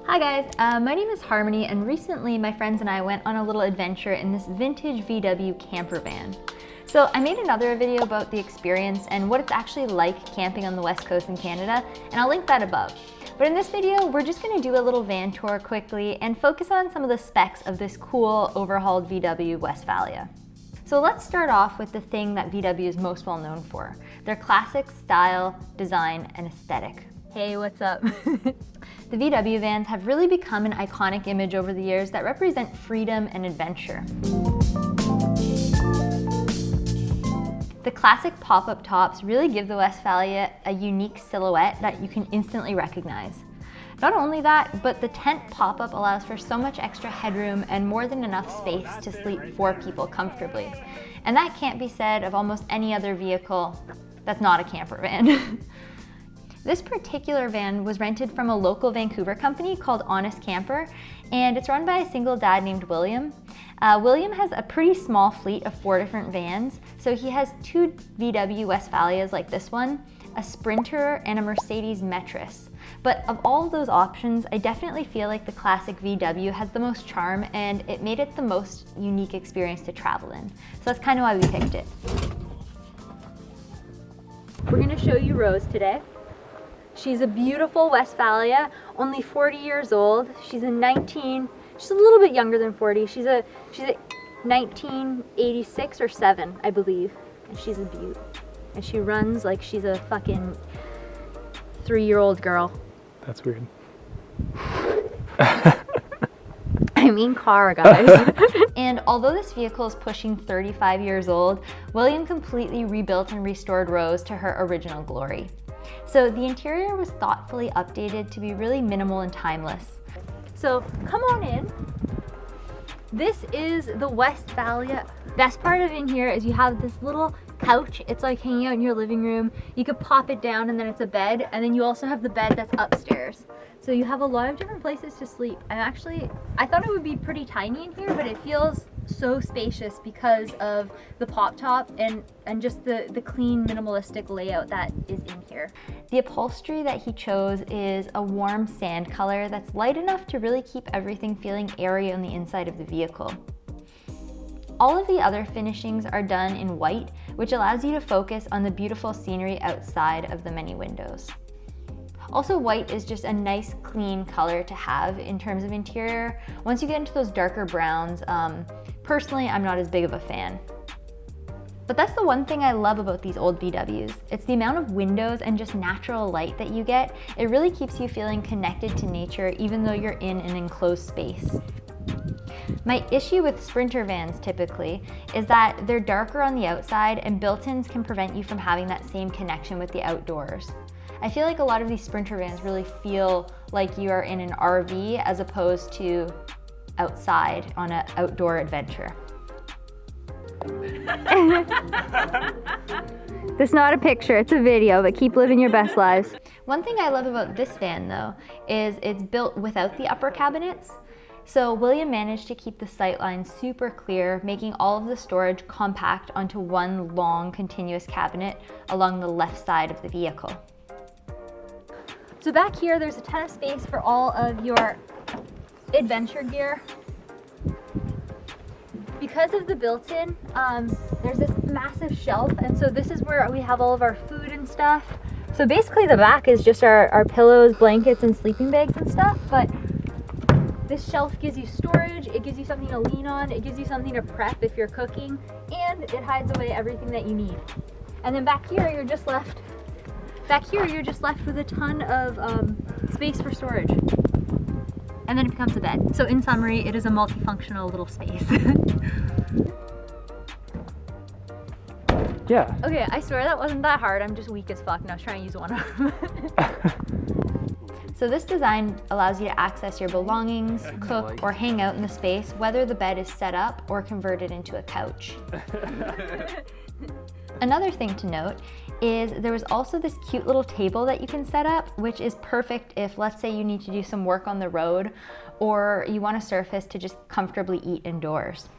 Hi guys, my name is Harmony, and recently my friends and I went on a little adventure in this vintage VW camper van. So I made another video about the experience and what it's actually like camping on the west coast in Canada, and I'll link that above. But in this video, we're just going to do a little van tour quickly and focus on some of the specs of this cool overhauled VW Westfalia. So let's start off with the thing that VW is most well known for, their classic style, design, and aesthetic. Hey, what's up? The VW vans have really become an iconic image over the years that represent freedom and adventure. The classic pop-up tops really give the Westfalia a unique silhouette that you can instantly recognize. Not only that, but the tent pop-up allows for so much extra headroom and more than enough space to sleep 4 people comfortably. And that can't be said of almost any other vehicle that's not a camper van. This particular van was rented from a local Vancouver company called Honest Camper, and it's run by a single dad named William. William has a pretty small fleet of 4 different vans, so he has 2 VW Westfalias like this one, a Sprinter, and a Mercedes Metris. But of all of those options, I definitely feel like the classic VW has the most charm, and it made it the most unique experience to travel in. So that's kind of why we picked it. We're gonna show you Rose today. She's a beautiful Westfalia, only 40 years old. She's a little bit younger than 40. She's a 1986 or 7, I believe. And she's a beaut. And she runs like she's a fucking 3-year-old girl. That's weird. I mean car, guys. And although this vehicle is pushing 35 years old, William completely rebuilt and restored Rose to her original glory. So the interior was thoughtfully updated to be really minimal and timeless. So come on in. This is the Westfalia. Best part of in here is you have this little couch. It's like hanging out in your living room. You could pop it down and then it's a bed, and then you also have the bed that's upstairs. So you have a lot of different places to sleep. I thought it would be pretty tiny in here, but it feels so spacious because of the pop top and just the clean minimalistic layout that is in here. The upholstery that he chose is a warm sand color that's light enough to really keep everything feeling airy on the inside of the vehicle. All of the other finishings are done in white, which allows you to focus on the beautiful scenery outside of the many windows. Also, white is just a nice, clean color to have in terms of interior. Once you get into those darker browns, personally, I'm not as big of a fan. But that's the one thing I love about these old VWs. It's the amount of windows and just natural light that you get. It really keeps you feeling connected to nature even though you're in an enclosed space. My issue with Sprinter vans typically is that they're darker on the outside, and built-ins can prevent you from having that same connection with the outdoors. I feel like a lot of these Sprinter vans really feel like you are in an RV as opposed to outside on an outdoor adventure. This is not a picture, it's a video, but keep living your best lives. One thing I love about this van though is it's built without the upper cabinets. So William managed to keep the sightline super clear, making all of the storage compact onto one long continuous cabinet along the left side of the vehicle. So back here, there's a ton of space for all of your adventure gear. Because of the built-in, there's this massive shelf, and so this is where we have all of our food and stuff. So basically the back is just our pillows, blankets, and sleeping bags and stuff, but this shelf gives you storage, it gives you something to lean on, it gives you something to prep if you're cooking, and it hides away everything that you need. And then back here, you're just left with a ton of space for storage. And then it becomes a bed. So in summary, it is a multifunctional little space. Yeah. Okay, I swear that wasn't that hard. I'm just weak as fuck and I was trying to use one arm. So this design allows you to access your belongings, cook, or hang out in the space, whether the bed is set up or converted into a couch. Another thing to note is there was also this cute little table that you can set up, which is perfect if, let's say, you need to do some work on the road or you want a surface to just comfortably eat indoors.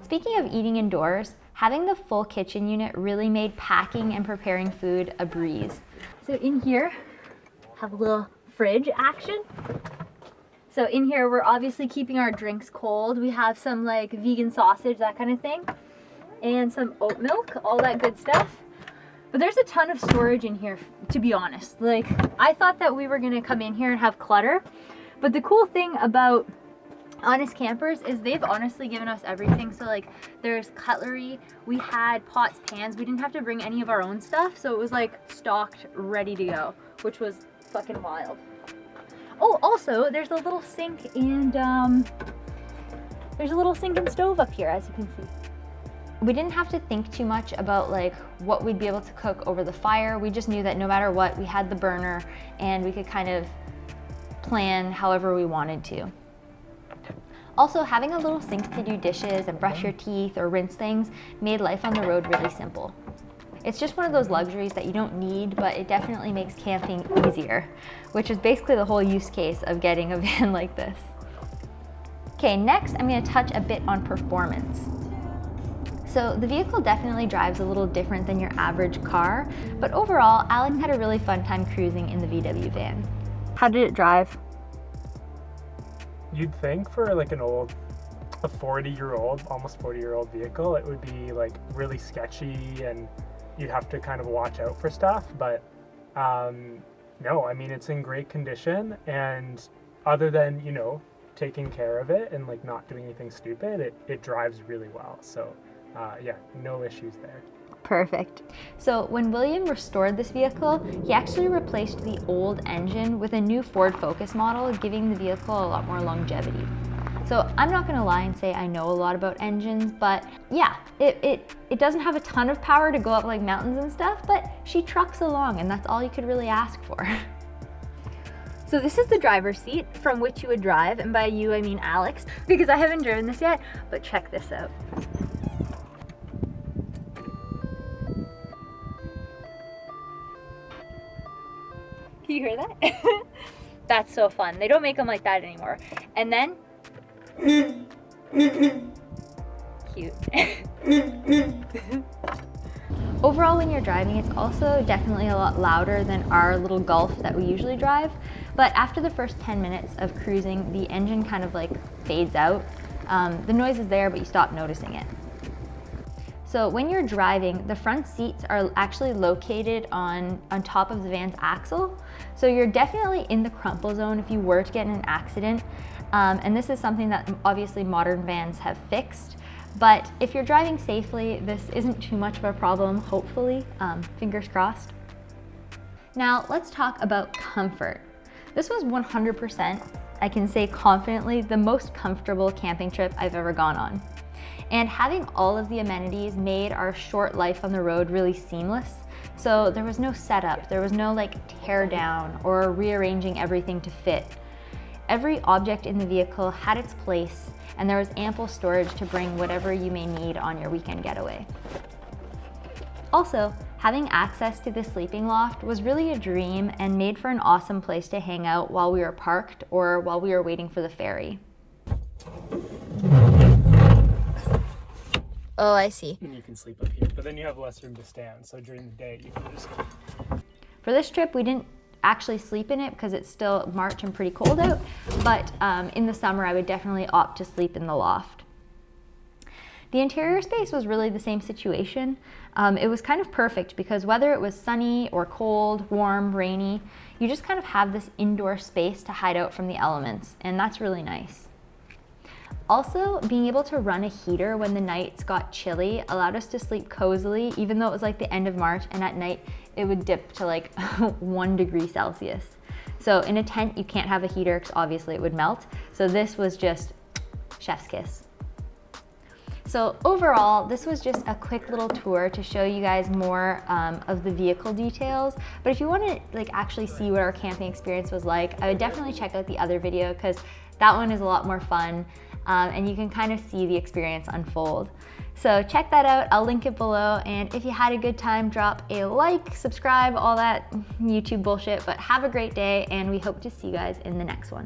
Speaking of eating indoors, having the full kitchen unit really made packing and preparing food a breeze. So in here, have a little fridge action. So in here, we're obviously keeping our drinks cold. We have some like vegan sausage, that kind of thing, and some oat milk, all that good stuff. But there's a ton of storage in here, to be honest. Like, I thought that we were gonna come in here and have clutter, but the cool thing about Honest Campers is they've honestly given us everything. So like, there's cutlery, we had pots, pans, we didn't have to bring any of our own stuff, so it was like stocked, ready to go, which was fucking wild. Oh, also, there's a little sink and there's a little sink and stove up here, as you can see. We didn't have to think too much about like what we'd be able to cook over the fire. We just knew that no matter what, we had the burner and we could kind of plan however we wanted to. Also, having a little sink to do dishes and brush your teeth or rinse things made life on the road really simple. It's just one of those luxuries that you don't need, but it definitely makes camping easier, which is basically the whole use case of getting a van like this. Okay, next I'm going to touch a bit on performance. So the vehicle definitely drives a little different than your average car, but overall, Alex had a really fun time cruising in the VW van. How did it drive? You'd think for like a 40-year-old, almost 40-year-old vehicle, it would be like really sketchy and you'd have to kind of watch out for stuff, but no, I mean, it's in great condition, and other than, you know, taking care of it and like not doing anything stupid, it drives really well. So yeah, no issues there. Perfect. So when William restored this vehicle, he actually replaced the old engine with a new Ford Focus model, giving the vehicle a lot more longevity. So I'm not gonna lie and say I know a lot about engines, but yeah, it doesn't have a ton of power to go up like mountains and stuff, but she trucks along, and that's all you could really ask for. So this is the driver's seat from which you would drive, and by you I mean Alex, because I haven't driven this yet, but check this out. Can you hear that? That's so fun. They don't make them like that anymore. And then, cute. Overall, when you're driving, it's also definitely a lot louder than our little Golf that we usually drive. But after the first 10 minutes of cruising, the engine kind of like fades out. The noise is there, but you stop noticing it. So when you're driving, the front seats are actually located on top of the van's axle. So you're definitely in the crumple zone if you were to get in an accident. And this is something that obviously modern vans have fixed. But if you're driving safely, this isn't too much of a problem, hopefully, fingers crossed. Now let's talk about comfort. This was 100%, I can say confidently, the most comfortable camping trip I've ever gone on. And having all of the amenities made our short life on the road really seamless. So there was no setup, there was no like tear down or rearranging everything to fit. Every object in the vehicle had its place, and there was ample storage to bring whatever you may need on your weekend getaway. Also, having access to the sleeping loft was really a dream and made for an awesome place to hang out while we were parked or while we were waiting for the ferry. Oh, I see. And you can sleep up here, but then you have less room to stand, so during the day you can just... For this trip, we didn't actually sleep in it because it's still March and pretty cold out, but in the summer I would definitely opt to sleep in the loft. The interior space was really the same situation. It was kind of perfect because whether it was sunny or cold, warm, rainy, you just kind of have this indoor space to hide out from the elements, and that's really nice. Also, being able to run a heater when the nights got chilly allowed us to sleep cozily, even though it was like the end of March, and at night it would dip to like 1 degree Celsius. So in a tent, you can't have a heater because obviously it would melt. So this was just chef's kiss. So overall, this was just a quick little tour to show you guys more of the vehicle details. But if you want to like actually see what our camping experience was like, I would definitely check out the other video because that one is a lot more fun. And you can kind of see the experience unfold. So check that out, I'll link it below, and if you had a good time, drop a like, subscribe, all that YouTube bullshit, but have a great day, and we hope to see you guys in the next one.